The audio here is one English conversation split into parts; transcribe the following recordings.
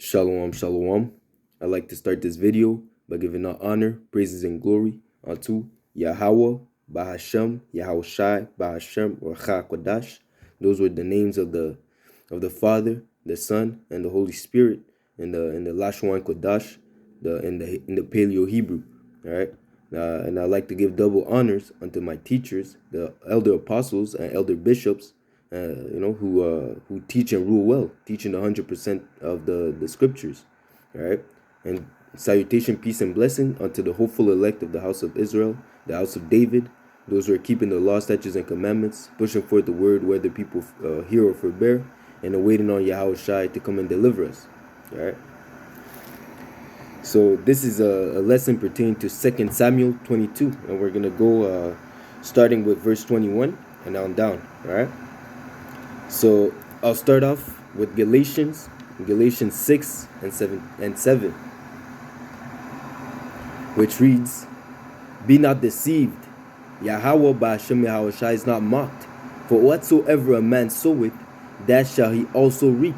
Shalom, shalom. I'd like to start this video by giving all honor, praises, and glory unto Yahweh, Bahashem, Yahushai, Bahashem, or Kodash. Those were the names of the Father, the Son, and the Holy Spirit in the Lashwan Kodash, in the Paleo Hebrew. All right. And I'd like to give double honors unto my teachers, the elder apostles and elder bishops, who teach and rule well, teaching 100% of the scriptures. All right. And salutation, peace, and blessing unto the hopeful elect of the house of Israel, the house of David, those who are keeping the law, statutes, and commandments, pushing forth the word, whether people hear or forbear, and awaiting on Yahushai to come and deliver us. All right. So this is a lesson pertaining to 2 Samuel 22, and we're gonna go starting with verse 21 and on down. All right. So I'll start off with Galatians 6 and 7, which reads, "Be not deceived, Yahweh Ba'ashem Yahushai is not mocked. For whatsoever a man soweth, that shall he also reap.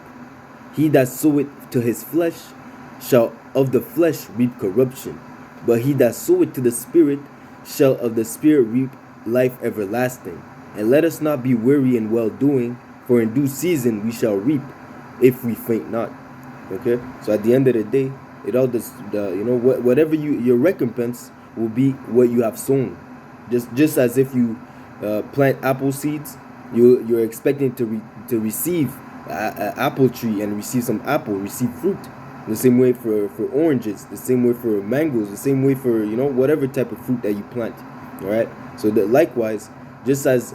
He that soweth to his flesh shall of the flesh reap corruption, but he that soweth to the Spirit shall of the Spirit reap life everlasting. And let us not be weary in well-doing, for in due season we shall reap, if we faint not." Okay, so at the end of the day, it all does. Whatever your recompense will be what you have sown. Just as if you plant apple seeds, you're expecting to receive an apple tree and receive some apple, receive fruit. The same way for oranges, the same way for mangoes, the same way for whatever type of fruit that you plant. All right. So that likewise, just as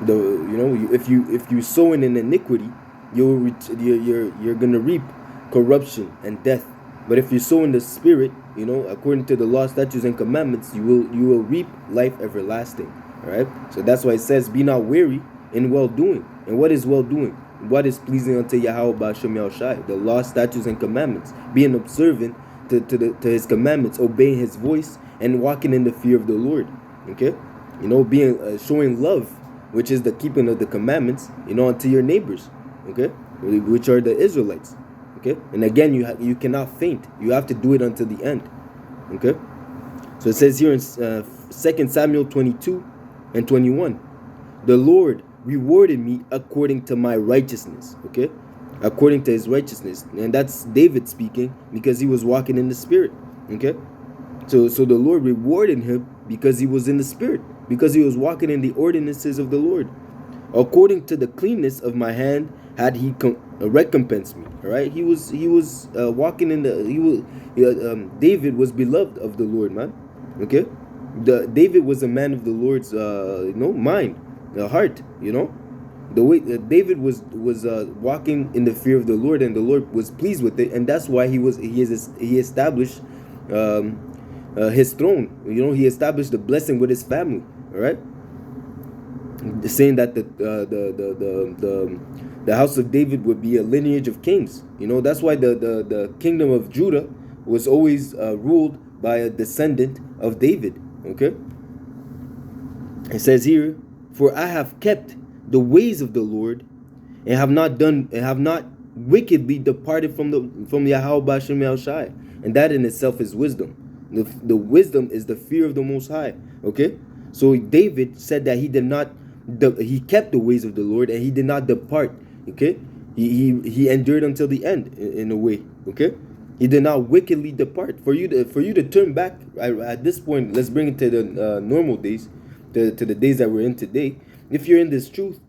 if you sow in iniquity, you're gonna reap corruption and death. But if you sow in the Spirit, according to the law, statutes, and commandments, you will reap life everlasting. All right. So that's why it says, "Be not weary in well doing." And what is well doing? What is pleasing unto Yahweh Ba'ashem Yahushai? The law, statutes, and commandments. Being observant to his commandments, obeying his voice, and walking in the fear of the Lord. Okay, being showing love, which is the keeping of the commandments, unto your neighbors. Okay, which are the Israelites. Okay, and again, you cannot faint. You have to do it until the end. Okay, so it says here in 2 Samuel 22 and 21, "The Lord rewarded me according to my righteousness." Okay, according to his righteousness, and that's David speaking because he was walking in the Spirit. Okay, so the Lord rewarded him because he was in the Spirit, because he was walking in the ordinances of the Lord. "According to the cleanness of my hand had he recompensed me." All right, he was walking in the David was beloved of the Lord, man. Okay, David was a man of the Lord's mind, the heart. The way David was walking in the fear of the Lord, and the Lord was pleased with it, and that's why he established his throne. He established the blessing with his family. All right, saying that the house of David would be a lineage of kings. That's why the kingdom of Judah was always ruled by a descendant of David. Okay, it says here, "For I have kept the ways of the Lord, and have not wickedly departed from Yahweh Ba'ashem Yahushai." And that in itself is wisdom. The wisdom is the fear of the Most High. Okay, so David said that he kept the ways of the Lord, and he did not depart. Okay, he endured until the end in a way. Okay, he did not wickedly depart. For you to turn back at this point, let's bring it to the normal days, to the days that we're in today. If you're in this truth,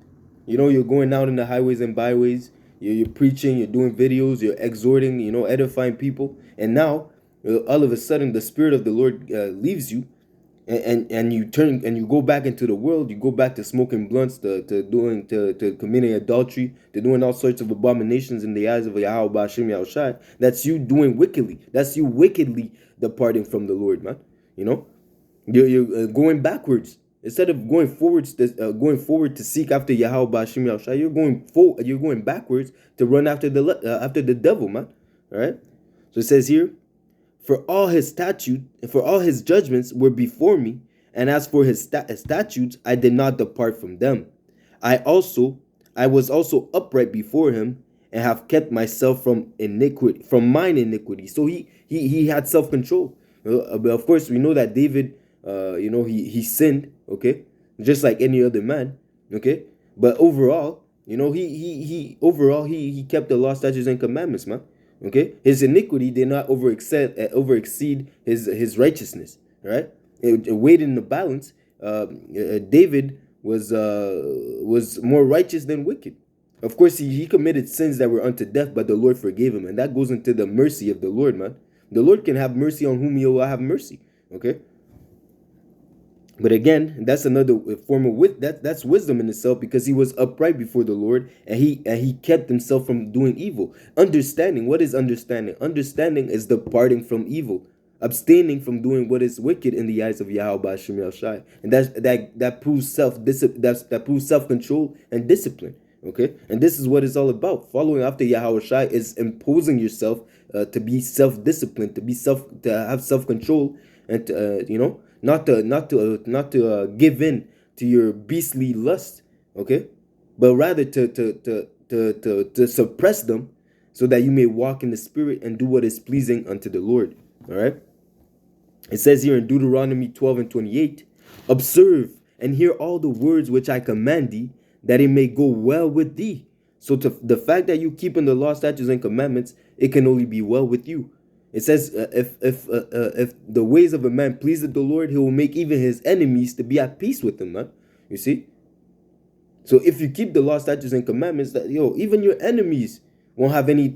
you're going out in the highways and byways, you're preaching, you're doing videos, you're exhorting, edifying people, and now all of a sudden the Spirit of the Lord leaves you, and you turn and you go back into the world. You go back to smoking blunts, to committing adultery, to doing all sorts of abominations in the eyes of Yahweh Ba'ashem Yahushai. That's you doing wickedly. That's you wickedly departing from the Lord, man. You're going backwards. Instead of going forward to seek after Yahweh Ba'ashem Yahushai, you're going backwards to run after the devil, man. All right. So it says here, "For all his statutes and for all his judgments were before me, and as for his statutes, I did not depart from them. I was also upright before him, and have kept myself from mine iniquity. So he had self-control. But of course, we know that David, he sinned, okay, just like any other man, okay. But overall, he kept the law, statutes, and commandments, man. Okay, his iniquity did not overexceed his righteousness. Right, it weighed in the balance. David was more righteous than wicked. Of course, he committed sins that were unto death, but the Lord forgave him, and that goes into the mercy of the Lord, man. The Lord can have mercy on whom He will have mercy. Okay. But again, that's another form of that's wisdom in itself, because he was upright before the Lord, and he kept himself from doing evil. Understanding. What is understanding? Understanding is departing from evil, abstaining from doing what is wicked in the eyes of Yahweh Hashem El Shai, and that proves that proves self-control and discipline. Okay, and this is what it's all about. Following after Yahweh Shai is imposing yourself to be self-disciplined, to have self-control, and not to give in to your beastly lust, okay, but rather to suppress them, so that you may walk in the Spirit and do what is pleasing unto the Lord. All right. It says here in Deuteronomy 12:28, observe and hear all the words which I command thee, that it may go well with thee. So the fact that you keep in the law, statutes, and commandments, it can only be well with you. It says, if the ways of a man pleaseth the Lord, He will make even his enemies to be at peace with him, man. You see? So if you keep the law, statutes, and commandments, that even your enemies won't have any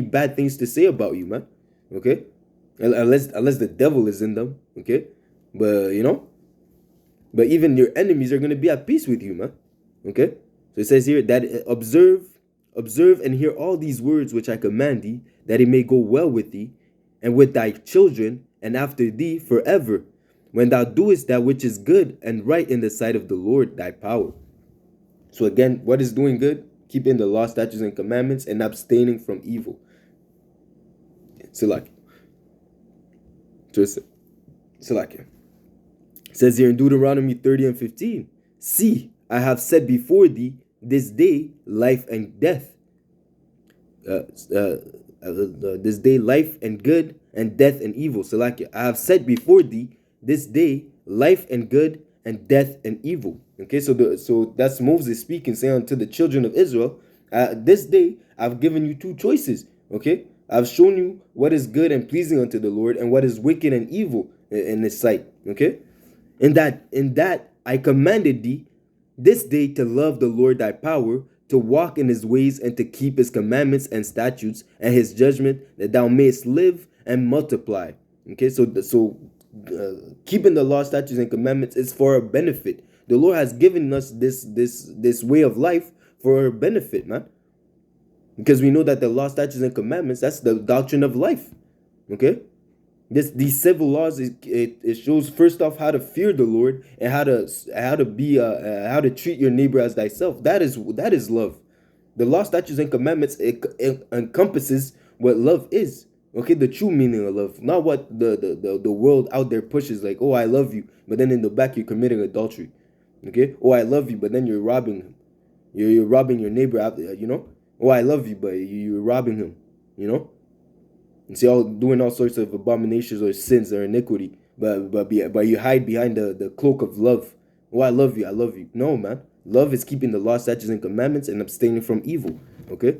bad things to say about you, man. Okay? Unless the devil is in them, okay? But but even your enemies are going to be at peace with you, man. Okay? So it says here that observe and hear all these words which I command thee, that it may go well with thee, and with thy children, and after thee forever, when thou doest that which is good and right in the sight of the Lord thy power. So again, what is doing good? Keeping the law, statutes, and commandments, and abstaining from evil. Salakia. Salakia. It says here in Deuteronomy 30:15, see, I have set before thee this day life and death. This day life and good, and death and evil. Salakia. I have set before thee this day life and good, and death and evil. Okay, so that's Moses speaking, saying unto the children of Israel, this day I've given you two choices. Okay, I've shown you what is good and pleasing unto the Lord, and what is wicked and evil in His sight. Okay, in that I commanded thee this day to love the Lord thy power, to walk in His ways, and to keep His commandments and statutes and His judgment, that thou mayest live and multiply. Okay, so keeping the law, statutes, and commandments is for our benefit. The Lord has given us this way of life for our benefit, man. Because we know that the law, statutes, and commandments, that's the doctrine of life. Okay, these civil laws, it shows first off how to fear the Lord, and how to treat your neighbor as thyself. That is love. The law, statutes, and commandments, it encompasses what love is. Okay, the true meaning of love, not what the world out there pushes, like, oh, I love you, but then in the back you're committing adultery. Okay, oh, I love you, but then you're robbing him. You're robbing your neighbor out there, Oh, I love you, but you're robbing him, And see, doing all sorts of abominations or sins or iniquity, but you hide behind the cloak of love. Oh, I love you. No, man. Love is keeping the law, statutes, and commandments, and abstaining from evil. Okay.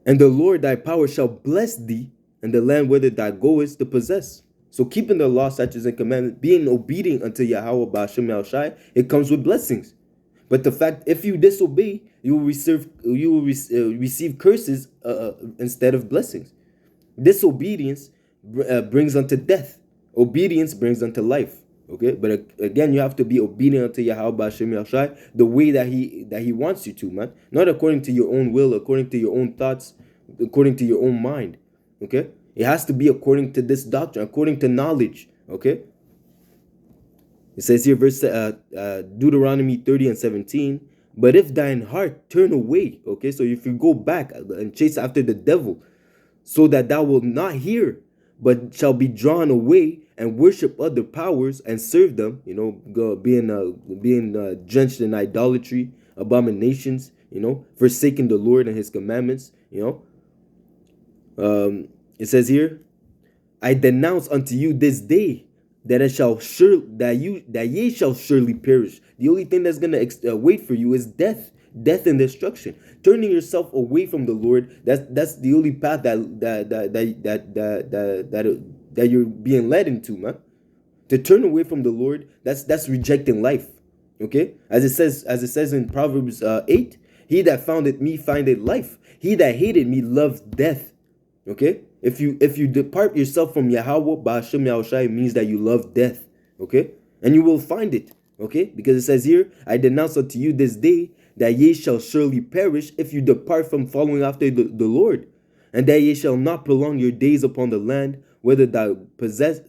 And the Lord thy power shall bless thee in the land whither thou goest to possess. So keeping the law, statutes, and commandments, being obedient unto Yahweh Ba'ashem Yahweh Shai, it comes with blessings. But the fact, if you disobey, you will receive curses instead of blessings. Disobedience brings unto death. Obedience brings unto life. Okay, but again, you have to be obedient unto Yahweh Ba'ashem Yahweh Shai the way that he wants you to, man. Not according to your own will, according to your own thoughts, according to your own mind. Okay, it has to be according to this doctrine, according to knowledge. Okay. It says here, verse Deuteronomy 30:17. But if thine heart turn away, okay, so if you go back and chase after the devil, so that thou wilt not hear, but shall be drawn away and worship other powers and serve them, being drenched in idolatry, abominations, forsaking the Lord and his commandments. It says here, I denounce unto you this day that ye shall surely perish. The only thing that's gonna wait for you is death and destruction. Turning yourself away from the Lord, that's the only path that you're being led into, man. To turn away from the Lord, that's rejecting life. Okay, as it says in Proverbs 8, he that founded me findeth life. He that hated me loves death. Okay, if you depart yourself from Yahweh, Ba'ashem Yahushai, means that you love death. Okay, and you will find it. Okay, because it says here, I denounce unto you this day that ye shall surely perish if you depart from following after the Lord, and that ye shall not prolong your days upon the land, whether thou passest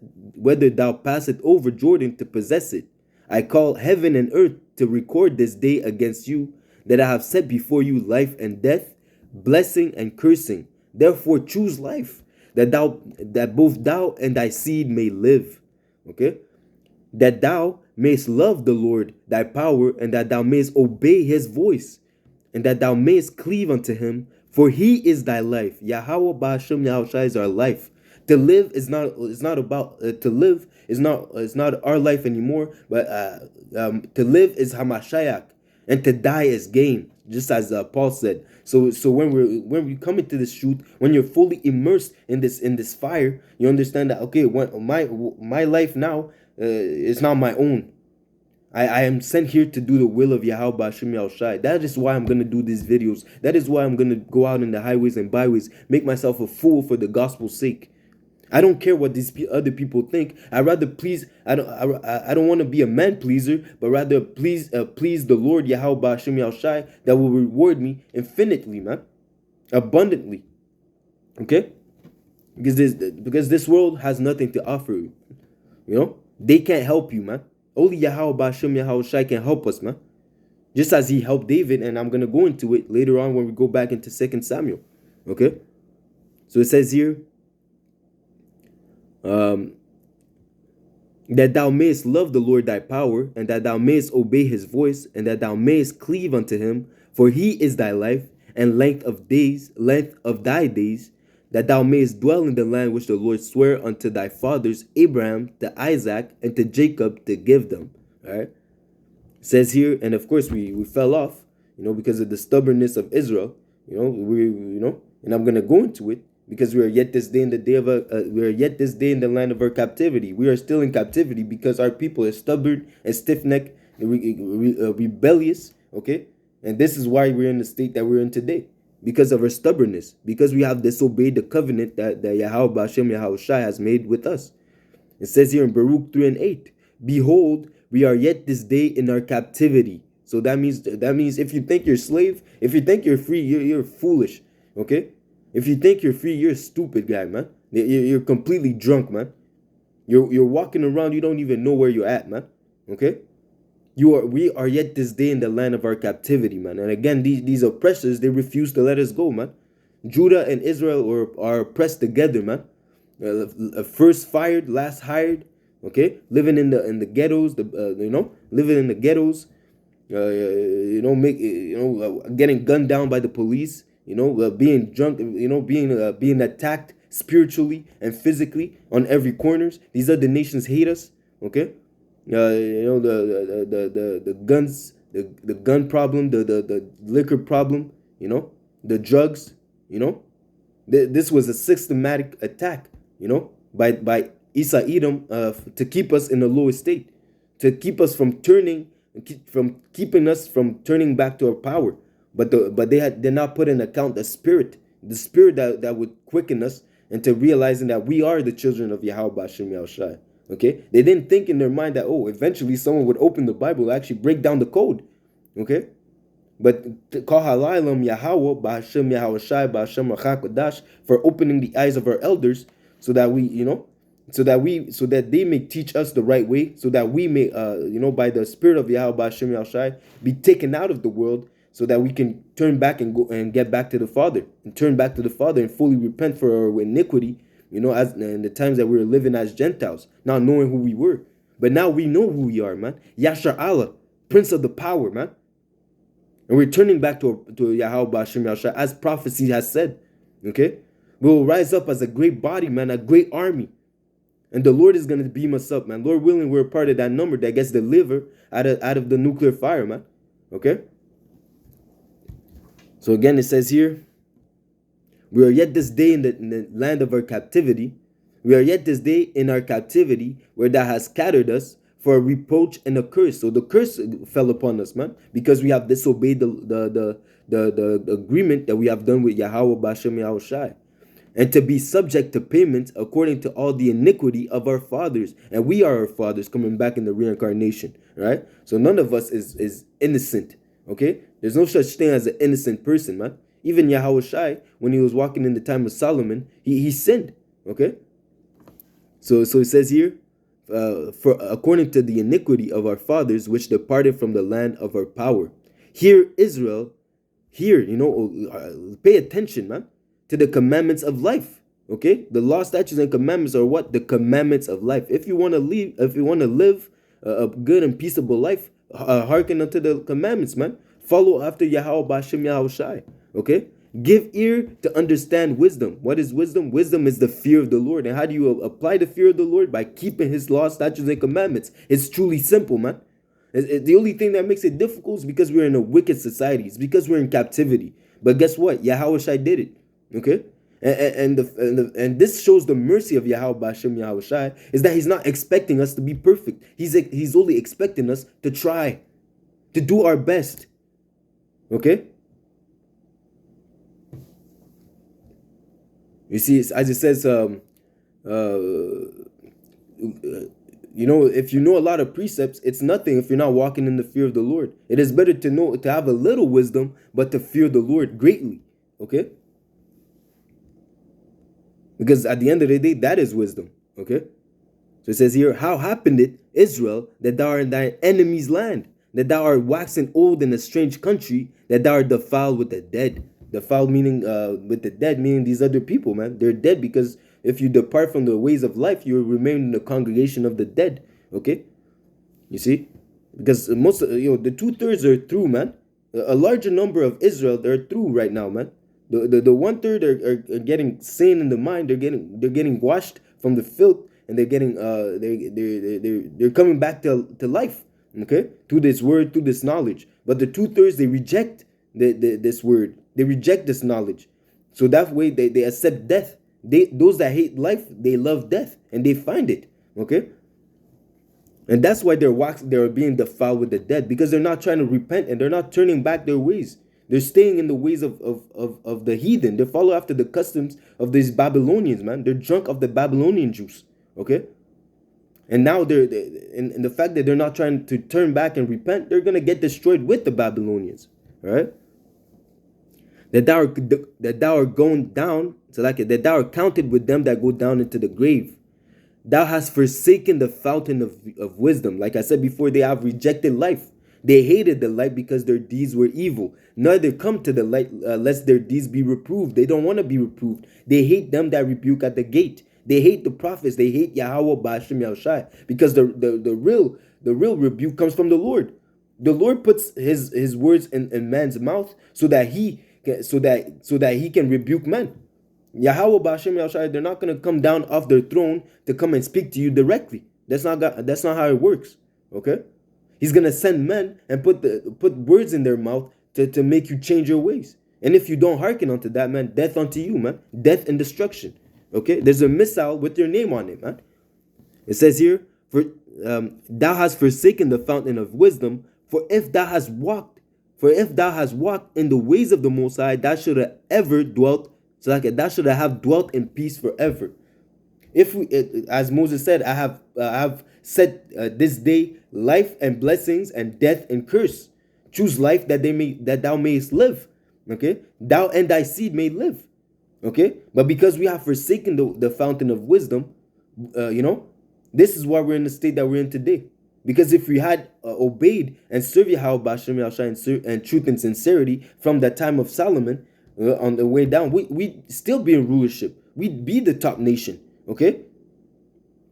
over Jordan to possess it. I call heaven and earth to record this day against you, that I have set before you life and death, blessing and cursing. Therefore choose life, that both thou and thy seed may live. Okay? That thou mayest love the Lord thy power, and that thou mayest obey his voice, and that thou mayest cleave unto him, for he is thy life. Yahweh Ba'ashem Yahushai is our life. To live is not about to live is not our life anymore, but to live is Hamashiach, and to die is gain, just as Paul said. So when we come into this truth, when you're fully immersed in this fire, you understand that, okay, my life now is not my own. I am sent here to do the will of Yahweh Ba'ashem Yahushai. That is why I'm going to do these videos. That is why I'm going to go out in the highways and byways, make myself a fool for the gospel's sake. I don't care what these other people think. I rather please. I don't want to be a man pleaser, but rather please the Lord Yahweh Ba'ashem Yahushai, that will reward me infinitely, man, abundantly. Okay, because this world has nothing to offer you. They can't help you, man. Only Yahweh Ba'ashem Yahushai can help us, man. Just as he helped David, and I'm gonna go into it later on when we go back into 2 Samuel. Okay, so it says here. That thou mayest love the Lord thy power, and that thou mayest obey his voice, and that thou mayest cleave unto him, for he is thy life, and length of thy days, that thou mayest dwell in the land which the Lord sware unto thy fathers Abraham, to Isaac, and to Jacob, to give them. All right, it says here, and of course we fell off, because of the stubbornness of Israel. And I'm gonna go into it. Because we are yet this day in the land of our captivity. We are still in captivity because our people are stubborn and stiff-necked and rebellious. Okay, and this is why we're in the state that we're in today, because of our stubbornness, because we have disobeyed the covenant that Yahweh Ba'ashem Yahushai has made with us. It says here in Baruch 3:8, behold, we are yet this day in our captivity. So that means if you think you're slave, if you think you're free, you're foolish. Okay. If you think you're free, you're a stupid guy, man. You're completely drunk, man. You're walking around, you don't even know where you're at, man. Okay? We are yet this day in the land of our captivity, man. And again, these oppressors, they refuse to let us go, man. Judah and Israel are oppressed together, man. First fired, last hired. Okay? Living in the ghettos, living in the ghettos. Getting gunned down by the police. Being drunk, being attacked spiritually and physically on every corners. These other nations hate us. Okay, the guns, the gun problem, the liquor problem. The drugs. This was a systematic attack. By Esau Edom to keep us in a lower state, to keep us from keeping us from turning back to our power. But they did not put in account the spirit that would quicken us into realizing that we are the children of Yahweh Ba'ashem Yahushai. Okay, they didn't think in their mind that eventually someone would open the Bible and actually break down the code. Okay, but call halaylam Yahweh Ba'ashem Yahushai Ba'ashem Rachakodash for opening the eyes of our elders, so that they may teach us the right way, so that we may by the spirit of Yahweh Ba'ashem Yahushai be taken out of the world, so that we can turn back and go and get back to the Father, and turn back to the Father and fully repent for our iniquity, as in the times that we were living as Gentiles, not knowing who we were. But now we know who we are, man. Yashar Allah, Prince of the Power, man. And we're turning back to Yahweh Ba'Shem Yahushua, as prophecy has said. Okay? We will rise up as a great body, man, a great army. And the Lord is going to beam us up, man. Lord willing, we're a part of that number that gets delivered out of the nuclear fire, man. Okay? So again, it says here, we are yet this day in the land of our captivity. We are yet this day in our captivity, where thou hast scattered us for a reproach and a curse. So the curse fell upon us, man, because we have disobeyed the agreement that we have done with Yahweh Ba'Shem Yahushai, and to be subject to payment according to all the iniquity of our fathers. And we are our fathers, coming back in the reincarnation, right? So none of us is innocent, okay? There's no such thing as an innocent person, man. Even Yahushai, when he was walking in the time of Solomon, he sinned, okay? So it says here, for according to the iniquity of our fathers, which departed from the land of our power. Hear, Israel, hear, pay attention, man, to the commandments of life. Okay, the law, statutes, and commandments are what? The commandments of life. If you want to live a good and peaceable life, hearken unto the commandments, man. Follow after Yahweh Ba'Shem Yahushai. Okay, give ear to understand wisdom. What is wisdom? Wisdom is the fear of the Lord. And how do you apply the fear of the Lord? By keeping His law, statutes, and commandments. It's truly simple, man. The only thing that makes it difficult is because we're in a wicked society. It's because we're in captivity. But guess what? Yahushai did it. Okay, and this shows the mercy of Yahweh Ba'Shem Yahushai, is that He's not expecting us to be perfect. He's only expecting us to try, to do our best. Okay. You see, as it says, if you know a lot of precepts, it's nothing if you're not walking in the fear of the Lord. It is better to have a little wisdom, but to fear the Lord greatly. Okay. Because at the end of the day, that is wisdom. Okay? So it says here, how happened it, Israel, that thou art in thine enemy's land, that thou art waxen old in a strange country, that thou art defiled with the dead. Defiled meaning with the dead, meaning these other people, man. They're dead because if you depart from the ways of life, you remain in the congregation of the dead. Okay? You see? Because the 2/3 are through, man. A larger number of Israel, they're through right now, man. The 1/3 are getting sane in the mind. They're getting washed from the filth, and they're getting they're coming back to life. Okay, through this word, through this knowledge. But the 2/3, they reject this word. They reject this knowledge. So that way they accept death. Those that hate life, they love death, and they find it. Okay. And that's why they're being defiled with the dead, because they're not trying to repent, and they're not turning back their ways. They're staying in the ways of the heathen. They follow after the customs of these Babylonians, man. They're drunk of the Babylonian juice, okay? And now and the fact that they're not trying to turn back and repent, they're going to get destroyed with the Babylonians, all right? That thou art going down, that thou art counted with them that go down into the grave. Thou hast forsaken the fountain of wisdom. Like I said before, they have rejected life. They hated the light because their deeds were evil. Neither come to the light lest their deeds be reproved. They don't want to be reproved. They hate them that rebuke at the gate. They hate the prophets. They hate Yahweh Ba'Shem Yahushai, because the real rebuke comes from the Lord. The Lord puts his words in man's mouth so that he can rebuke men. Yahweh Ba'Shem Yahushai, they're not going to come down off their throne to come and speak to you directly. That's not how it works. Okay? He's going to send men and put words in their mouth to make you change your ways. And if you don't hearken unto that, man, death unto you, man. Death and destruction. Okay? There's a missile with your name on it, man. It says here, for thou hast forsaken the fountain of wisdom, for if thou hast walked in the ways of the Most High, thou should have ever dwelt, thou should have dwelt in peace forever. If we, as Moses said, I have set this day life and blessings, and death and curse. Choose life that thou mayest live. Okay, thou and thy seed may live. Okay, but because we have forsaken the fountain of wisdom, this is why we're in the state that we're in today. Because if we had obeyed and served Yahweh Ba'Shem Yahushai in truth and sincerity from the time of Solomon on the way down, we'd still be in rulership. We'd be the top nation. Okay,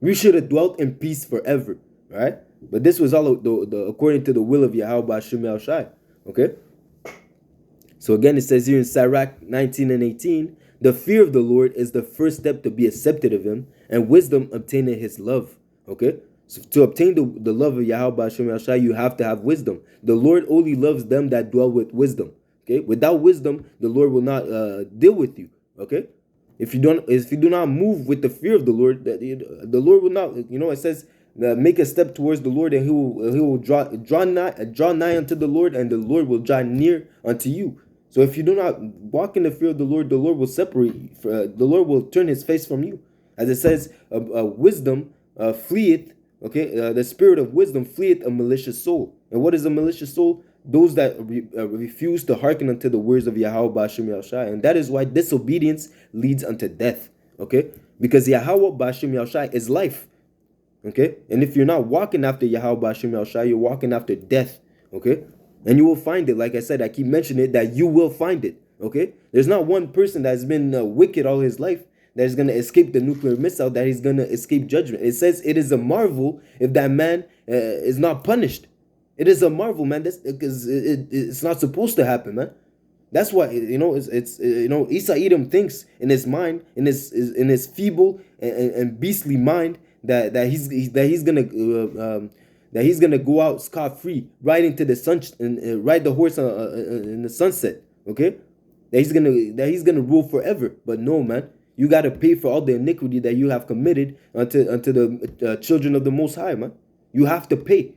we should have dwelt in peace forever, right? But this was all according to the will of Yahweh Ba'Shem Yahushai. Okay, So again, it says here in Sirach 19 and 18, the fear of the Lord is the first step to be accepted of him, and wisdom obtaining his love. Okay? So to obtain the love of Yahweh Hashem Yahshai, you have to have wisdom. The Lord only loves them that dwell with wisdom. Okay? Without wisdom, the Lord will not deal with you. Okay? If you do not move with the fear of the Lord, the Lord will not, it says, make a step towards the Lord, and he will draw nigh unto the Lord, and the Lord will draw near unto you. So if you do not walk in the fear of the Lord will separate you. The Lord will turn his face from you. As it says, wisdom fleeth, okay, the spirit of wisdom fleeth a malicious soul. And what is a malicious soul? Those that refuse to hearken unto the words of Yahweh Ba'ashem Yahushai. And that is why disobedience leads unto death. Okay? Because Yahweh Ba'ashem Yahushai is life. Okay? And if you're not walking after Yahweh Ba'ashem Yahushai, you're walking after death. Okay? And you will find it. Like I said, I keep mentioning it, that you will find it. Okay? There's not one person that's been wicked all his life that is going to escape the nuclear missile, that he's going to escape judgment. It says it is a marvel if that man is not punished. It is a marvel, man. That's because it's not supposed to happen, man. That's why Isa Edom thinks in his mind, in his feeble and beastly mind, that he's gonna go out scot free, ride into the sun and ride the horse in the sunset. Okay, that he's gonna rule forever. But no, man. You got to pay for all the iniquity that you have committed unto the children of the Most High, man. You have to pay.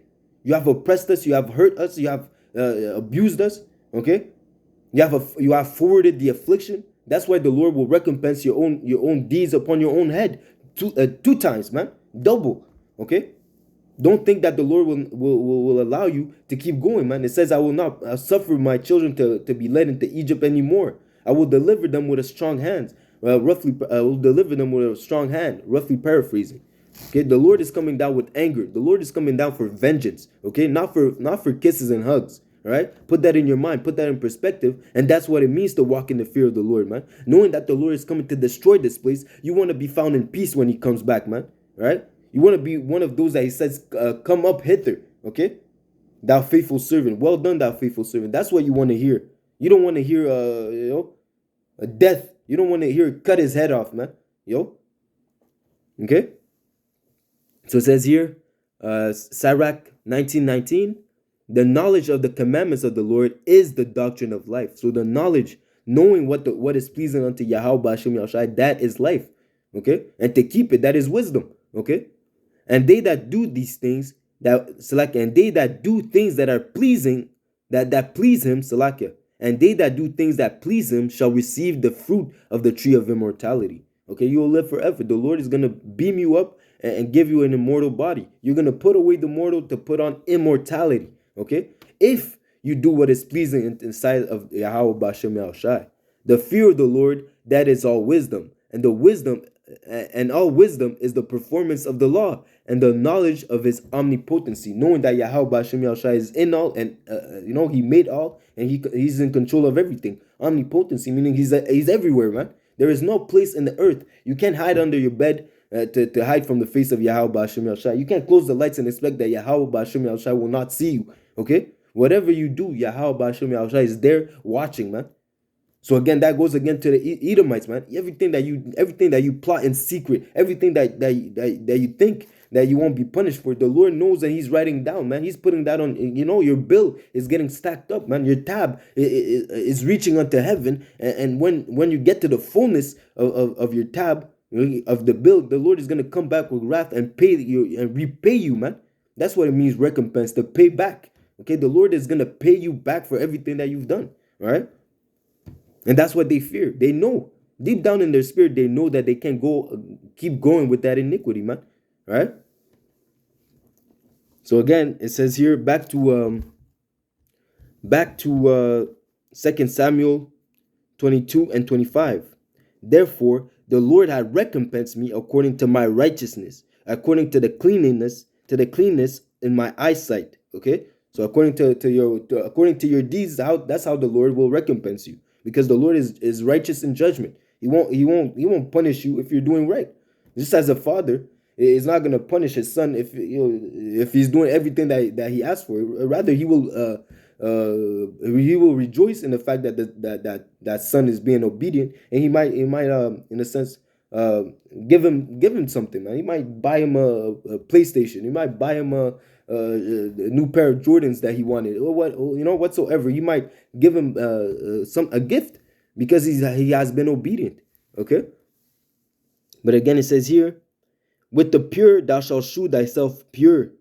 You have oppressed us. You have hurt us. You have abused us. Okay, you have forwarded the affliction. That's why the Lord will recompense your own deeds upon your own head two times, man, double. Okay, don't think that the Lord will allow you to keep going, man. It says, "I will not suffer my children to be led into Egypt anymore. I will deliver them with a strong hand." I will deliver them with a strong hand. Roughly paraphrasing. Okay, the Lord is coming down with anger. The Lord is coming down for vengeance. Okay, not for kisses and hugs. All right, put that in your mind, put that in perspective, and that's what it means to walk in the fear of the Lord, man. Knowing that the Lord is coming to destroy this place, you want to be found in peace when He comes back, man. All right, you want to be one of those that He says, "Come up hither." Okay, thou faithful servant, well done, thou faithful servant. That's what you want to hear. You don't want to hear, a death. You don't want to hear cut his head off, man. Okay. So it says here, Sirach 19:19, the knowledge of the commandments of the Lord is the doctrine of life. So the knowledge, knowing what is pleasing unto Yahweh Ba'ashem Yahushai, that is life. Okay, and to keep it, that is wisdom. Okay, and they that do these things and they that do things that are pleasing, that please Him, Salakia, and they that do things that please Him shall receive the fruit of the tree of immortality. Okay, you will live forever. The Lord is going to beam you up and give you an immortal body. You're going to put away the mortal to put on immortality. Okay, if you do what is pleasing inside of Yahweh Ba'ashem Yahushai. The fear of the Lord, that is all wisdom, and all wisdom is the performance of the law and the knowledge of His omnipotency, knowing that Yahweh Ba'ashem Yahushai is in all, and He made all, and He's in control of everything. Omnipotency meaning He's everywhere, man. There is no place in the earth. You can't hide under your bed to hide from the face of Yahweh Ba'ashem Yahushai. You can't close the lights and expect that Yahweh Ba'ashem Yahushai will not see you. Okay, whatever you do, Yahweh Ba'ashem Yahushai is there watching, man. So again, that goes again to the Edomites, man. Everything that you plot in secret, everything that you think that you won't be punished for, the Lord knows, and He's writing down, man. He's putting that on. Your bill is getting stacked up, man. Your tab is reaching unto heaven, and when you get to the fullness of your tab of the bill, the Lord is gonna come back with wrath and pay you and repay you, man. That's what it means, recompense, to pay back. Okay, the Lord is gonna pay you back for everything that you've done. All right. And that's what they fear. They know deep down in their spirit, they know that they can't keep going with that iniquity, man. All right. So again, it says here, back to 2 Samuel 22 and 25. Therefore, the Lord had recompensed me according to my righteousness, according to the cleanness in my eyesight. Okay. So according to your deeds, that's how the Lord will recompense you. Because the Lord is righteous in judgment. He won't punish you if you're doing right. Just as a father is not going to punish his son if he's doing everything that he asked for. Rather, he will he will rejoice in the fact that that son is being obedient, and he might in a sense uh, give him something, man. He might buy him a PlayStation. He might buy him a new pair of Jordans that he wanted, or what, or, whatsoever. He might give him some a gift because he has been obedient. Okay, but again it says here, with the pure thou shalt shew thyself pure,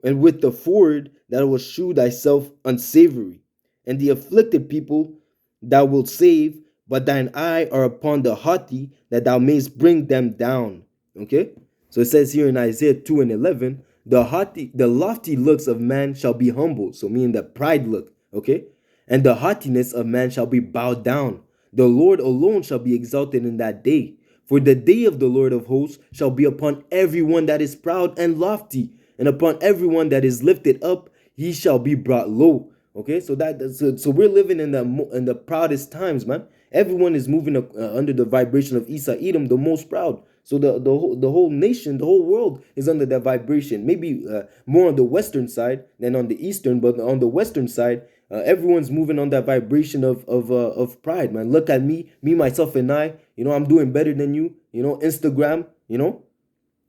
and with the forward thou wilt shew thyself unsavory. And the afflicted people thou wilt save, but thine eye are upon the haughty, that thou mayest bring them down. Okay? So it says here in Isaiah 2 and 11, the lofty looks of man shall be humbled. So meaning the pride look. Okay? And the haughtiness of man shall be bowed down. The Lord alone shall be exalted in that day. For the day of the Lord of hosts shall be upon everyone that is proud and lofty, and upon everyone that is lifted up, he shall be brought low. Okay, so we're living in the proudest times, man. Everyone is moving under the vibration of Esau, Edom, the most proud. So the whole nation, the whole world is under that vibration. Maybe more on the western side than on the eastern, but on the western side, everyone's moving on that vibration of pride, man. Look at me, myself, and I. I'm doing better than you. Instagram.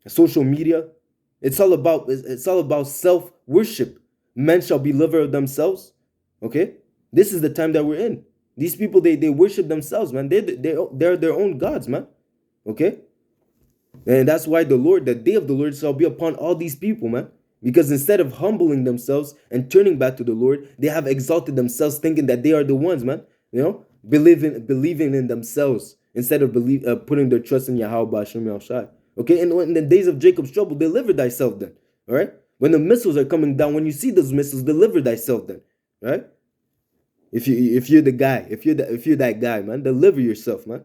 Social media. It's all about self worship. Men shall be lover of themselves. Okay, this is the time that we're in. These people they worship themselves, man. They're their own gods, man. Okay, and that's why the day of the Lord shall be upon all these people, man. Because instead of humbling themselves and turning back to the Lord, they have exalted themselves, thinking that they are the ones, man. Believing in themselves instead of putting their trust in Yahweh Ba'ashem Yahushai. Okay, and in the days of Jacob's trouble, deliver thyself then. All right, when the missiles are coming down, when you see those missiles, deliver thyself then. All right, if you're the guy, if you're that guy, man, deliver yourself, man.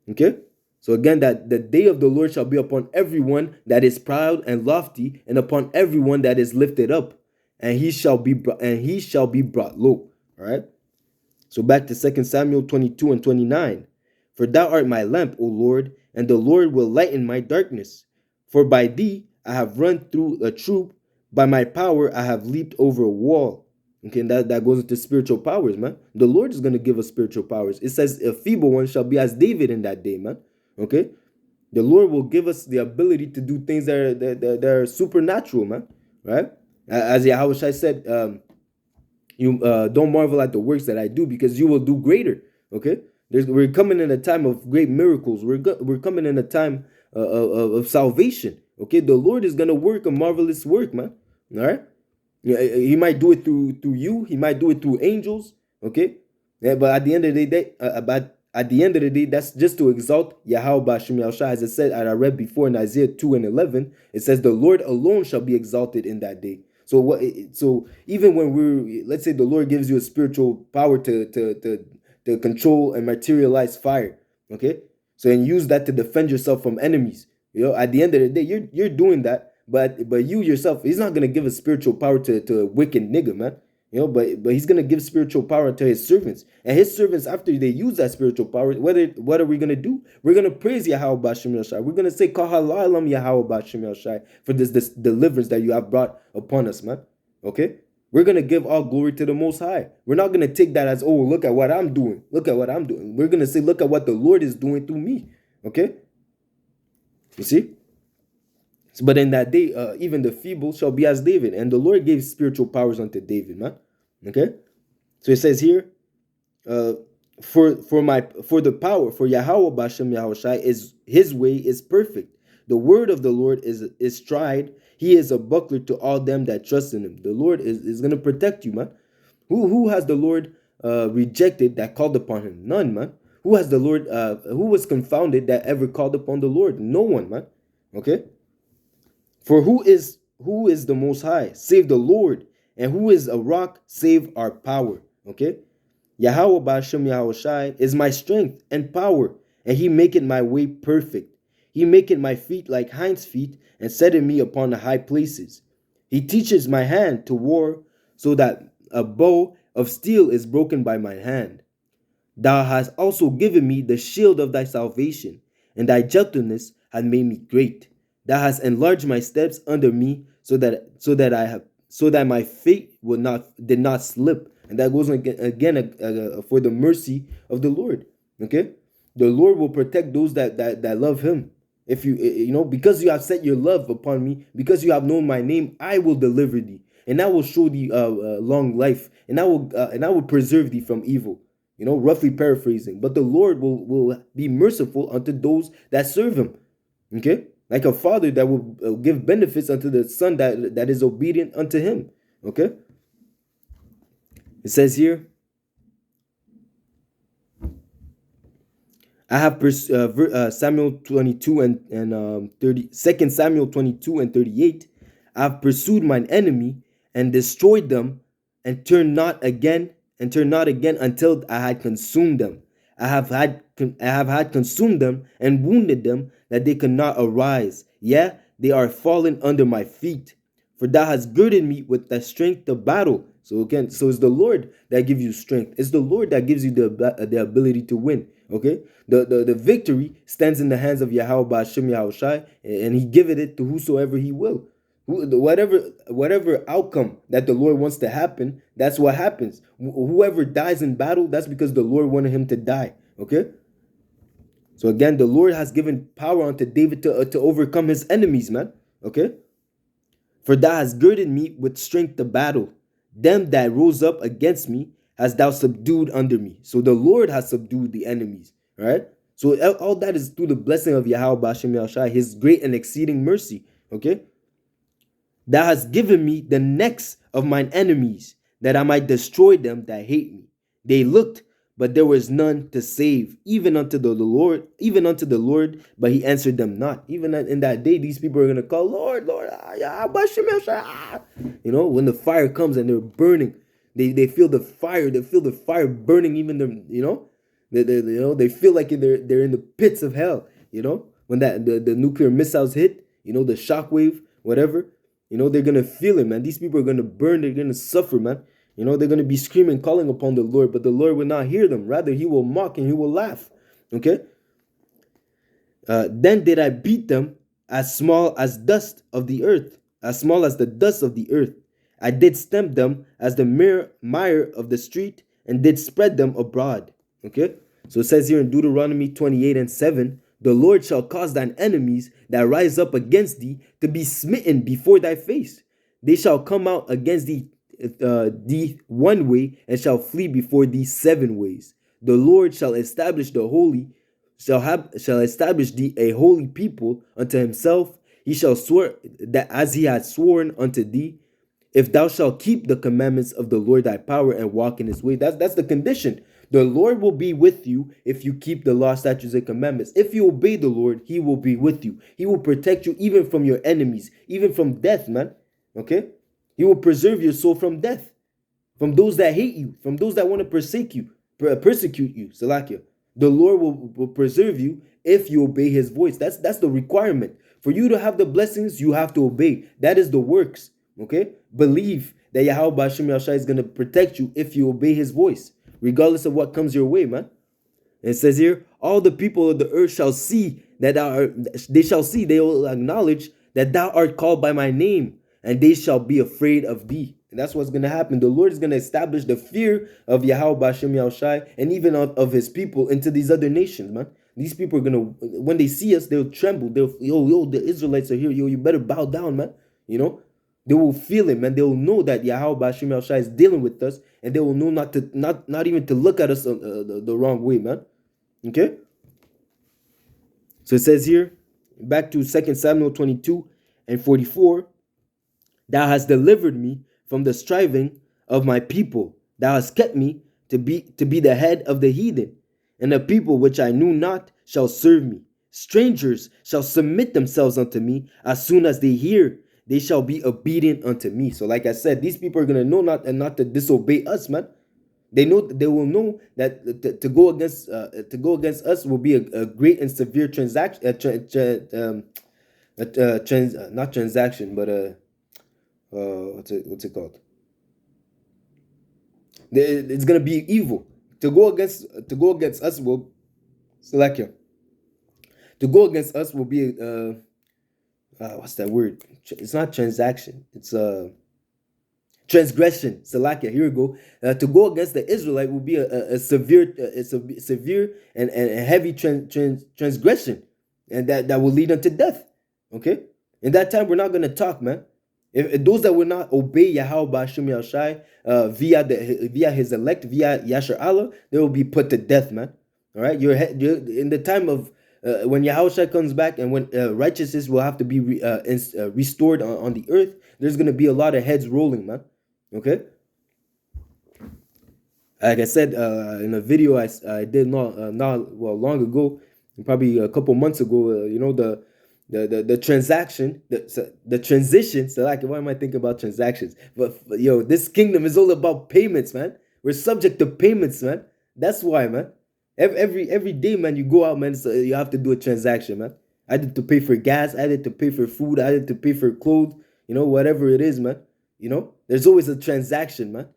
Okay. So again, that the day of the Lord shall be upon everyone that is proud and lofty, and upon everyone that is lifted up, and he shall be brought low. All right. So back to 2 Samuel 22 and 29. For thou art my lamp, O Lord, and the Lord will lighten my darkness. For by thee I have run through a troop, by my power I have leaped over a wall. Okay, and that goes into spiritual powers, man. The Lord is going to give us spiritual powers. It says a feeble one shall be as David in that day, man. Okay, the Lord will give us the ability to do things that are supernatural, man. Right? As Yahweh said, you don't marvel at the works that I do, because you will do greater. Okay, we're coming in a time of great miracles. We're coming in a time of salvation. Okay, the Lord is gonna work a marvelous work, man. All right, he might do it through you. He might do it through angels. Okay, yeah, but at the end of the day, that's just to exalt Yahweh Ba'ashem Yahushua. As I said, I read before in Isaiah 2 and 11, it says, the Lord alone shall be exalted in that day. So even when let's say the Lord gives you a spiritual power to control and materialize fire, okay? So and use that to defend yourself from enemies. At the end of the day, you're doing that, but you yourself, he's not gonna give a spiritual power to a wicked nigga, man. But he's gonna give spiritual power to his servants, and his servants, after they use that spiritual power, what are we gonna do? We're gonna praise Yahweh Ba'ashem Yahushai. We're gonna say Kahalalam Yahweh Ba'ashem Yahushai for this deliverance that you have brought upon us, man. Okay, we're gonna give all glory to the Most High. We're not gonna take that as, oh, look at what I'm doing. Look at what I'm doing. We're gonna say, look at what the Lord is doing through me. Okay, you see. But in that day, even the feeble shall be as David, and the Lord gave spiritual powers unto David, man. Okay, so it says here, for the power for Yahweh Ba'ashem Yahushai is his way is perfect. The word of the Lord is tried. He is a buckler to all them that trust in him. The Lord is going to protect you, man. Who has the Lord rejected that called upon him? None, man. Who has the Lord? Who was confounded that ever called upon the Lord? No one, man. Okay. For who is the Most High? Save the Lord. And who is a rock? Save our power. Okay. Yahweh Ba'ashem Yahushai is my strength and power, and he maketh my way perfect. He maketh my feet like hinds' feet, and setteth me upon the high places. He teaches my hand to war, so that a bow of steel is broken by my hand. Thou hast also given me the shield of thy salvation, and thy gentleness hath made me great. Thou hast enlarged my steps under me, so that my feet did not slip. And that goes again for the mercy of the Lord. Okay, the Lord will protect those that love Him. If because you have set your love upon me, because you have known my name, I will deliver thee, and I will show thee long life, and I will preserve thee from evil. Roughly paraphrasing. But the Lord will be merciful unto those that serve Him. Okay, like a father that will give benefits unto the son that is obedient unto Him. Okay, it says here, I have Samuel 22 and 30, 2 Samuel 22 and 38. I have pursued mine enemy and destroyed them, and turned not again until I had consumed them. I have had consumed them and wounded them, that they could not arise. Yeah, they are fallen under my feet. For thou hast girded me with the strength of battle. So again, so it's the Lord that gives you strength. It's the Lord that gives you the ability to win. Okay, the victory stands in the hands of Yahweh Ba'ashem Yahushai, and He giveth it to whosoever He will. Whatever outcome that the Lord wants to happen, that's what happens. Whoever dies in battle, that's because the Lord wanted him to die. Okay. So again, the Lord has given power unto David to overcome his enemies, man. Okay. For thou hast girded me with strength to battle. Them that rose up against me hast thou subdued under me. So the Lord has subdued the enemies. All right. So all that is through the blessing of Yahweh Ba'ashem Yahushai, His great and exceeding mercy. Okay. Thou hast given me the necks of mine enemies, that I might destroy them that hate me. They looked, but there was none to save, even unto the Lord, but He answered them not. Even in that day, these people are gonna call, Lord, Lord, when the fire comes and they're burning, they feel the fire, burning even them, they feel like they're in the pits of hell. When the nuclear missiles hit, the shockwave, whatever. They're going to feel it, man. These people are going to burn. They're going to suffer, man. They're going to be screaming, calling upon the Lord, but the Lord will not hear them. Rather, He will mock and He will laugh. Okay? Then did I beat them as small as dust of the earth, as small as the dust of the earth. I did stamp them as the mire of the street, and did spread them abroad. Okay? So it says here in Deuteronomy 28 and 7, the Lord shall cause thine enemies that rise up against thee to be smitten before thy face. They shall come out against thee one way, and shall flee before thee 7 ways. The Lord shall establish shall establish thee a holy people unto Himself. He shall swear that as He hath sworn unto thee, if thou shalt keep the commandments of the Lord thy power and walk in His way. That's the condition. The Lord will be with you if you keep the law, statutes, and commandments. If you obey the Lord, He will be with you. He will protect you even from your enemies, even from death, man. Okay? He will preserve your soul from death, from those that hate you, from those that want to persecute you, Salakia. The Lord will preserve you if you obey His voice. That's the requirement. For you to have the blessings, you have to obey. That is the works. Okay? Believe that Yahweh Ba'ashem Yahushai is going to protect you if you obey His voice, regardless of what comes your way, man. And it says here, all the people of the earth shall see that they will acknowledge that thou art called by my name, and they shall be afraid of thee. And that's what's going to happen. The Lord is going to establish the fear of Yahweh Ba'ashem Yahushai and even of His people into these other nations, man. These people are going to, when they see us, they'll tremble. Yo, the Israelites are here. Yo, you better bow down, man. They will feel it, man. They will know that Yahweh Ba'ashem Yahushai is dealing with us, and they will know not even to look at us the wrong way, man. Okay? So it says here, back to 2 Samuel 22 and 44, thou hast delivered me from the striving of my people. Thou hast kept me to be the head of the heathen, and a people which I knew not shall serve me. Strangers shall submit themselves unto me. As soon as they hear, they shall be obedient unto me. So like I said, these people are going to know not to disobey us, man. They will know that to go against us will be a great and severe transaction. Not transaction, but what's it called? It's gonna be evil. To go against us will select you. To go against us will be what's that word? It's not transaction. It's transgression. Salakia, here we go. To go against the Israelite will be a severe, severe and heavy transgression, and that will lead unto death. Okay, in that time we're not gonna talk, man. If those that will not obey Yahweh Bashim Yahushai via his elect, via Yashar Allah, they will be put to death, man. All right, you're in the time of when Yahushua comes back, and when righteousness will have to be restored on the earth. There's gonna be a lot of heads rolling, man. Okay, like I said in a video I did not long ago, probably a couple months ago. The transaction, the transition. So like, why am I thinking about transactions? But yo, this kingdom is all about payments, man. We're subject to payments, man. That's why, man. Every day, man, you go out, man. So you have to do a transaction, man. I had to pay for gas. I had to pay for food. I had to pay for clothes. Whatever it is, man. There's always a transaction, man.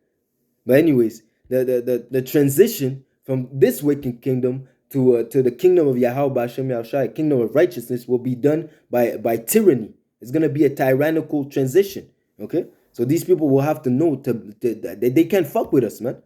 But anyways, the transition from this wicked kingdom to the kingdom of Yahweh B'Hashem Yahushai, kingdom of righteousness, will be done by tyranny. It's gonna be a tyrannical transition. Okay, so these people will have to know that they can't fuck with us, man.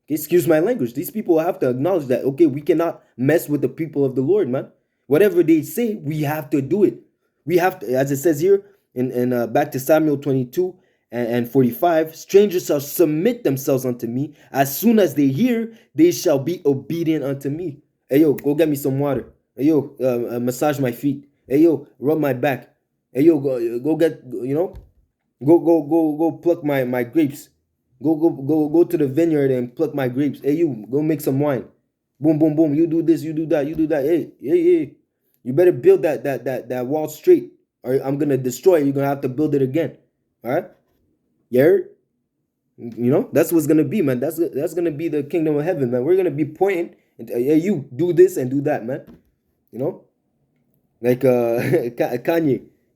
Excuse my language. These people will have to acknowledge that, okay, we cannot mess with the people of the Lord, man. Whatever they say, we have to do it. We have to, as it says here in back to Samuel 22 and 45, strangers shall submit themselves unto me. As soon as they hear, they shall be obedient unto me. Hey, yo, go get me some water. Hey, yo, massage my feet. Hey, yo, rub my back. Hey, yo, go get, go pluck my grapes. Go to the vineyard and pluck my grapes. Hey, you, go make some wine. Boom, boom, boom. You do this, you do that, you do that. Hey. You better build that wall straight, or I'm gonna destroy it. You're gonna have to build it again. All right? You heard? That's what's gonna be, man. That's gonna be the kingdom of heaven, man. We're gonna be pointing, and hey, you do this and do that, man. Like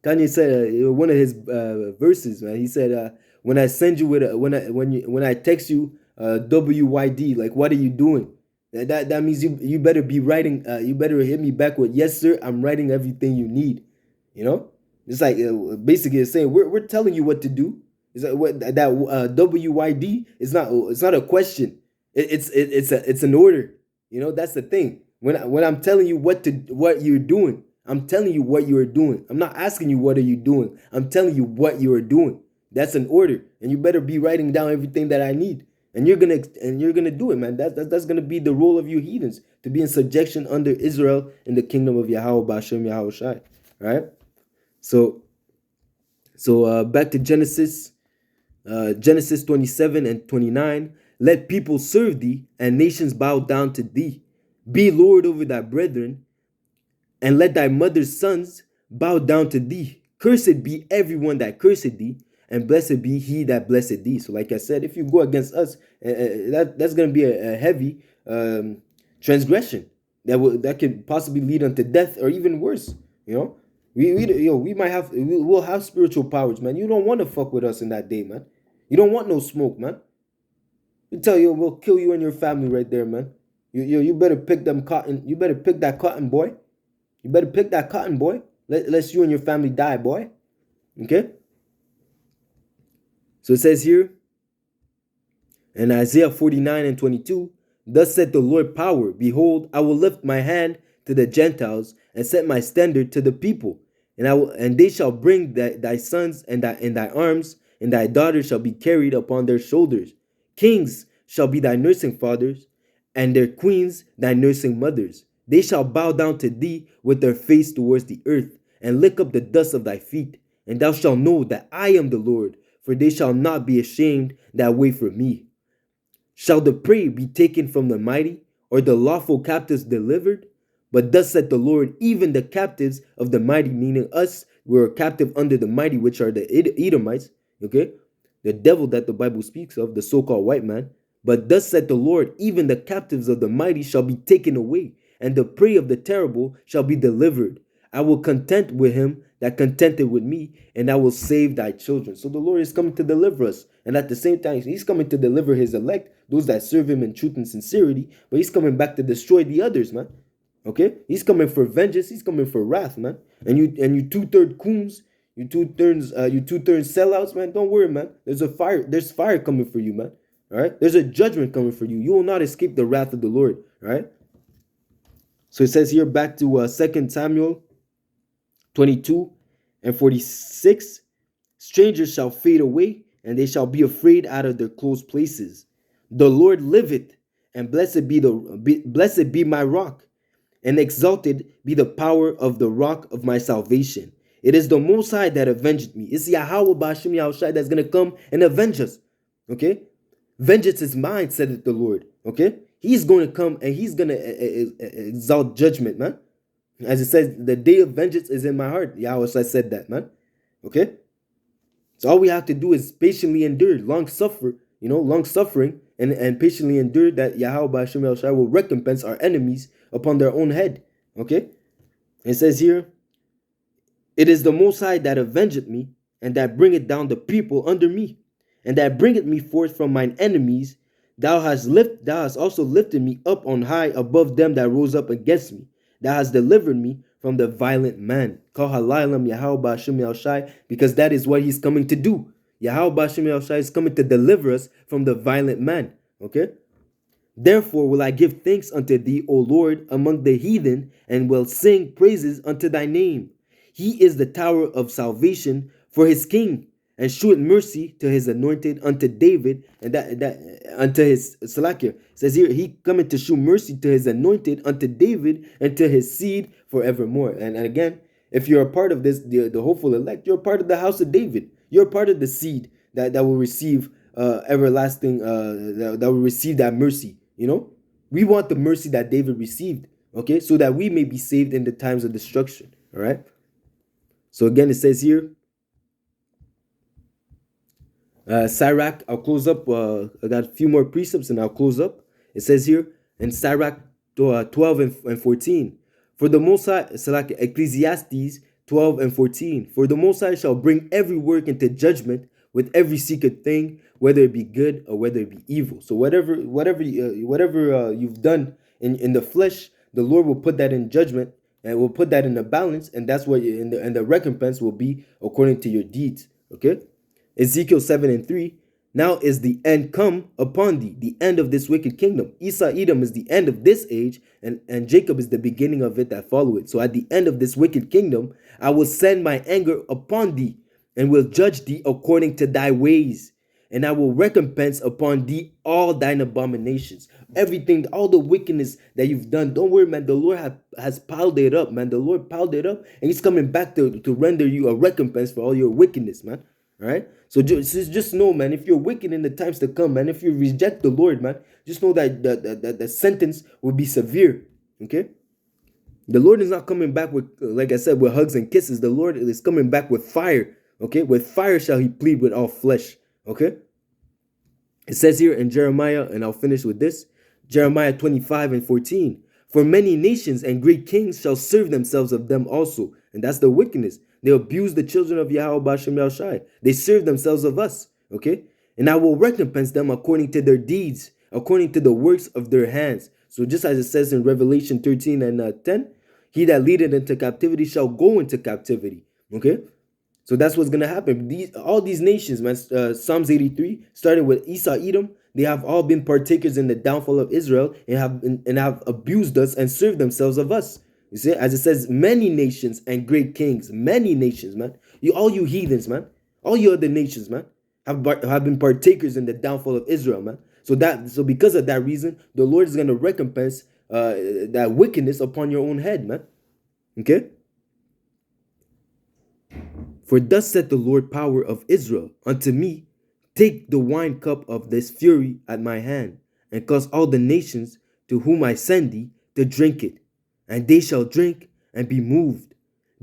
Kanye said one of his verses, man. He said, when I send you with when I text you WYD, like, what are you doing? That means you better be writing. You better hit me back with, yes sir, I'm writing everything you need. It's like basically it's saying we're telling you what to do. It's like that WYD is not. It's not a question. It's an order. That's the thing. When I'm telling you what you're doing, I'm telling you what you are doing. I'm not asking you what are you doing. I'm telling you what you are doing. That's an order, and you better be writing down everything that I need. And you're gonna do it, man. That's gonna be the role of you heathens, to be in subjection under Israel in the kingdom of Yahweh B'Hashem Yahushai. Right? So back to Genesis 27 and 29. Let people serve thee, and nations bow down to thee. Be Lord over thy brethren, and let thy mother's sons bow down to thee. Cursed be everyone that cursed thee, and blessed be he that blessed thee. So like I said, if you go against us, that's going to be a heavy transgression that could possibly lead unto death, or even worse. We'll have spiritual powers, man. You don't want to fuck with us in that day, man. You don't want no smoke, man. We tell you, we'll kill you and your family right there, man. You better pick them cotton. You better pick that cotton, boy. You better pick that cotton, boy. Lest you and your family die, boy. Okay? So it says here in Isaiah 49 and 22, thus said the Lord power, behold, I will lift my hand to the Gentiles and set my standard to the people. And they shall bring thy sons in thy arms, and thy daughters shall be carried upon their shoulders. Kings shall be thy nursing fathers, and their queens thy nursing mothers. They shall bow down to thee with their face towards the earth, and lick up the dust of thy feet. And thou shalt know that I am the Lord, for they shall not be ashamed that wait for me. Shall the prey be taken from the mighty, or the lawful captives delivered? But thus said the Lord, even the captives of the mighty, meaning us, were captive under the mighty, which are the Edomites, okay? The devil that the Bible speaks of, the so-called white man. But thus said the Lord, even the captives of the mighty shall be taken away, and the prey of the terrible shall be delivered. I will content with him that contented with me, and I will save thy children. So the Lord is coming to deliver us. And at the same time, he's coming to deliver his elect, those that serve him in truth and sincerity. But he's coming back to destroy the others, man. Okay? He's coming for vengeance. He's coming for wrath, man. And you 2/3 coons, You two turns sellouts, man. Don't worry, man. There's fire coming for you, man. All right. There's a judgment coming for you. You will not escape the wrath of the Lord. All right. So it says here, back to 2 Samuel 22 and 46. Strangers shall fade away, and they shall be afraid out of their close places. The Lord liveth, and blessed be my rock, and exalted be the power of the rock of my salvation. It is the Most High that avenged me. It's Yahweh Bashim Yahushai that's going to come and avenge us. Okay? Vengeance is mine, said the Lord. Okay? He's going to come and he's going to exalt judgment, man. As it says, the day of vengeance is in my heart. Yahweh said that, man. Okay? So all we have to do is patiently endure, long suffering, and patiently endure that Yahweh Bashim Yahushai will recompense our enemies upon their own head. Okay? It says here, it is the Most High that avengeth me, and that bringeth down the people under me, and that bringeth me forth from mine enemies. Thou hast also lifted me up on high above them that rose up against me. Thou hast delivered me from the violent man. Because that is what he's coming to do. Yahweh is coming to deliver us from the violent man. Okay? Therefore will I give thanks unto thee, O Lord, among the heathen, and will sing praises unto thy name. He is the tower of salvation for his king, and sheweth mercy to his anointed, unto David, and that unto his Salakia. Says here, he coming to shew mercy to his anointed, unto David, and to his seed forevermore. And again, if you're a part of this, the hopeful elect, you're a part of the house of David. You're a part of the seed that will receive everlasting, that will receive that mercy. We want the mercy that David received, okay, so that we may be saved in the times of destruction. All right. So again, it says here, Sirach, I'll close up. I got a few more precepts and I'll close up. It says here in Sirach 12 and 14, for the Most High, Ecclesiastes 12 and 14, for the Most High shall bring every work into judgment with every secret thing, whether it be good or whether it be evil. So whatever you've done in the flesh, the Lord will put that in judgment and will put that in a balance, and that's what and the recompense will be according to your deeds. Okay. Ezekiel 7 and 3, now is the end come upon thee, the end of this wicked kingdom. Esau, Edom is the end of this age, and Jacob is the beginning of it that follow it. So at the end of this wicked kingdom, I will send my anger upon thee, and will judge thee according to thy ways. And I will recompense upon thee all thine abominations. Everything, all the wickedness that you've done. Don't worry, man. The Lord has piled it up, man. The Lord piled it up, and he's coming back to render you a recompense for all your wickedness, man. All right? So just know, man, if you're wicked in the times to come, man, if you reject the Lord, man, just know that the sentence will be severe. Okay? The Lord is not coming back with, like I said, with hugs and kisses. The Lord is coming back with fire. Okay? With fire shall he plead with all flesh. Okay? It says here in Jeremiah, and I'll finish with this, Jeremiah 25 and 14, for many nations and great kings shall serve themselves of them also. And that's the wickedness. They abuse the children of Yahweh Bashem Yahushai. They serve themselves of us. Okay? And I will recompense them according to their deeds, according to the works of their hands. So just as it says in Revelation 13 and 10, he that leadeth into captivity shall go into captivity. Okay? So that's what's going to happen. All these nations, man, Psalms 83, starting with Esau, Edom, they have all been partakers in the downfall of Israel and have abused us and served themselves of us. You see, as it says, many nations and great kings, many nations, man. All you heathens, man. All you other nations, man, have been partakers in the downfall of Israel, man. So because of that reason, the Lord is going to recompense that wickedness upon your own head, man. Okay? For thus said the Lord power of Israel unto me, take the wine cup of this fury at my hand, and cause all the nations to whom I send thee to drink it. And they shall drink and be moved,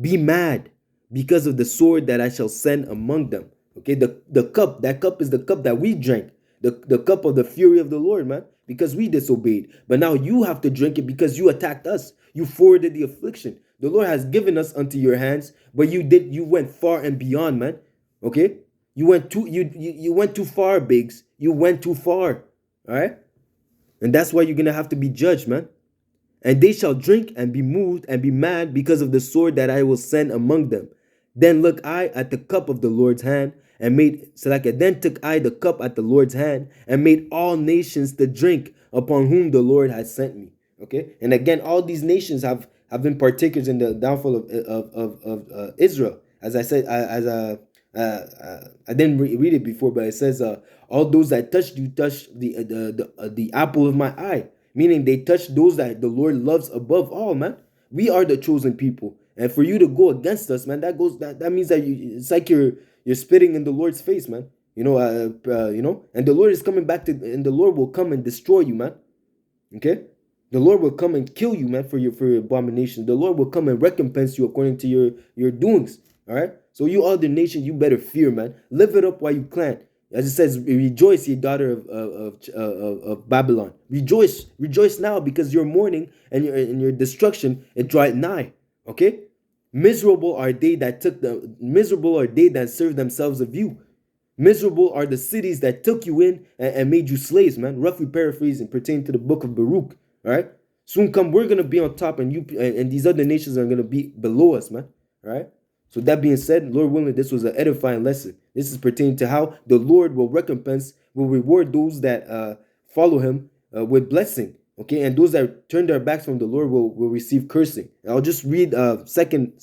be mad, because of the sword that I shall send among them. Okay, the cup, that cup is the cup that we drank, the cup of the fury of the Lord, man, because we disobeyed. But now you have to drink it because you attacked us. You forwarded the affliction. The Lord has given us unto your hands, but you went far and beyond, man. Okay? You went too far, Biggs. You went too far. All right? And that's why you're going to have to be judged, man. And they shall drink and be moved and be mad because of the sword that I will send among them. Then look I at the cup of the Lord's hand, and made Salakia. Then took I the cup at the Lord's hand, and made all nations to drink upon whom the Lord had sent me. Okay, and again, all these nations have been partakers in the downfall of Israel. As I said, I didn't read it before, but it says, all those that touched you touched the apple of my eye, meaning they touched those that the Lord loves above all, man. We are the chosen people, and for you to go against us, man, that means that it's like you're spitting in the Lord's face, man. And the Lord is coming back and the Lord will come and destroy you, man. Okay, the Lord will come and kill you, man, for your abominations. The Lord will come and recompense you according to your doings. All right. So you other nations, you better fear, man. Live it up while you can. As it says, rejoice, ye daughter of Babylon. Rejoice now, because your mourning and your destruction it draweth nigh. Okay. Miserable are they that serve themselves of you. Miserable are the cities that took you in and made you slaves, man. Roughly paraphrasing, pertaining to the book of Baruch. All right. Soon come, we're gonna be on top, and you and these other nations are gonna be below us, man. All right. So that being said, Lord willing, this was an edifying lesson. This is pertaining to how the Lord will reward those that follow Him with blessing. Okay, and those that turn their backs from the Lord will receive cursing. And I'll just read Second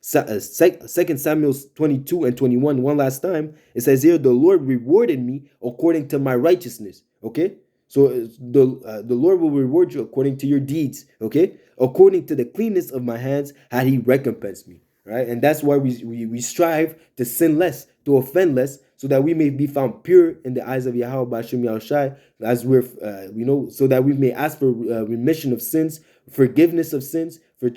Samuel 22 and 21 one last time. It says here, the Lord rewarded me according to my righteousness. Okay, so the Lord will reward you according to your deeds. Okay, according to the cleanness of my hands had He recompensed me. Right, and that's why we strive to sin less, to offend less, so that we may be found pure in the eyes of Yahweh Bashim Yahushai, as we're so that we may ask for remission of sins, forgiveness of sins, for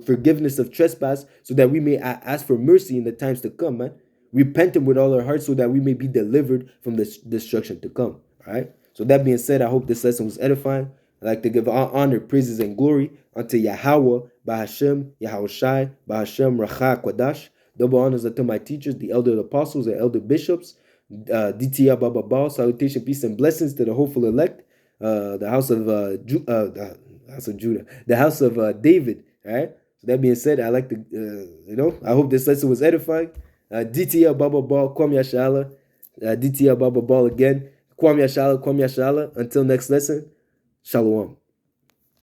forgiveness of trespass, so that we may ask for mercy in the times to come, man. Repent Him with all our hearts, so that we may be delivered from the destruction to come. All right. So that being said, I hope this lesson was edifying. I'd like to give honor, praises, and glory unto Yahweh, Bahashem, Yahushai, Bahashem, Racha, Kwadash. Double honors unto my teachers, the elder apostles and elder bishops. DTR Baba Baal, salutation, peace, and blessings to the hopeful elect, the house of Judah, the house of David. All right. So that being said, I like to, I hope this lesson was edifying. DTR Baba Baal, Kwam Yashala. DTR Baba Baal again. Kwam Yashala, Kwam Yashala. Until next lesson, Shalom.